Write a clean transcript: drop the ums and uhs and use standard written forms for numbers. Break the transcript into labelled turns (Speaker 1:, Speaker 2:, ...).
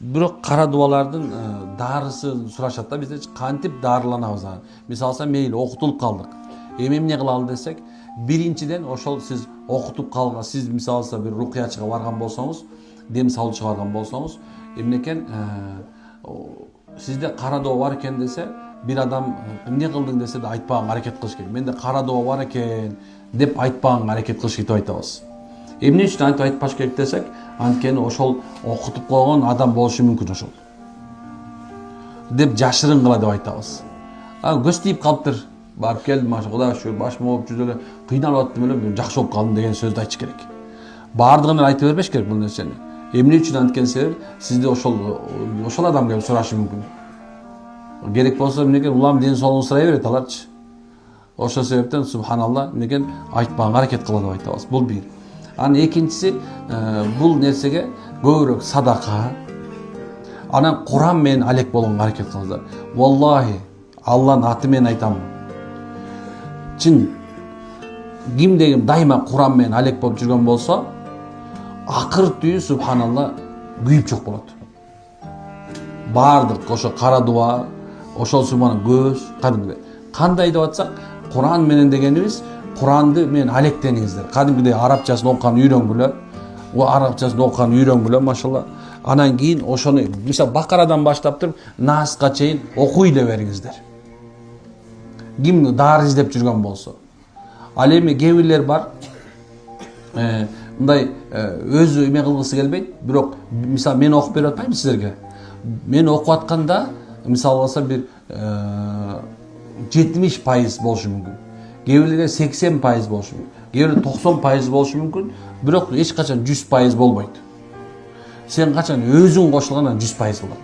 Speaker 1: Бирок кара дубалардын дарысын сурашат да, бизде кантип дарыланабыз анан. Мисалы мейли окутулуп калдык. Эмне кылалы десек, биринчиден ошол сиз окутуп калган, сиз мисалы бир рукуячыга барган болсоңуз, дем салуучуга барган болсоңуз, эмне экен, сизде кара дуба бар экен десе, бир адам эмне кылдың десе да айтпаганга аракет кылыш керек. Менде кара дуба бар экен деп айтпаганга аракет кылыш керек деп айтабыз. Эмне үчүн антип айтпаш керек десек, анткени ошол окутуп койгон адам болушу мүмкүн ошол. Деп жашырын кыла деп айтабыз. Көз тийип калыптыр. Барып келдим, маша Кудай шүгүр, башым ооп жүрүп эле кыйналып аттым эле, жакшы болуп калдым деген сөздү айтыш керек. Бардыгын айтып бербеш керек бул нерсени. Эмне үчүн анткени себеп сизди ошол адам келип сурашы мүмкүн. Керек болсо эмнеге улам ден соолугун сурай берет аларчы. Ошол себептен субханалла эмнеге айтпаганга аракет кыла деп айтабыз. Бул бир. Анан экинчиси, бул нерсеге көбүрөөк садака, анан Куран менен алек болгонго аракет кылыңыздар. Валлахи, Алланын аты менен айтам. Чын кимде дайыма Куран менен алек болуп жүргөн болсо, акыр түйү субханалла күйүп жок болот. Бардык ошо кара дуба, ошол субхана көз, кадимде. Кандай деп атсак, Куран менен дегенибиз, Куранды менен алектениңиздер. Кадимгидей арабчасын окуган үйрөнгүлө, арабчасын окуган үйрөнгүлө, машалла. Анан кийин ошону, мисалы Бакарадан баштап туруп Наска чейин окуй эле бериңиздер. Ким дары издеп жүргөн болсо. Ал эми кээ бирлер бар, мындай өзү эме кылгысы келбейт, бирок мисалы мен окуп берип атпаймын силерге. Мен окуп атканда, мисалы болсо бир 70% болушу мүмкүн. Кээ бирлерге 80% болушу мүмкүн. Кээ бирлерге 90% болушу мүмкүн, бирок эч качан 100% болбойт. Сен качан өзүң кошулгандан 100% болот.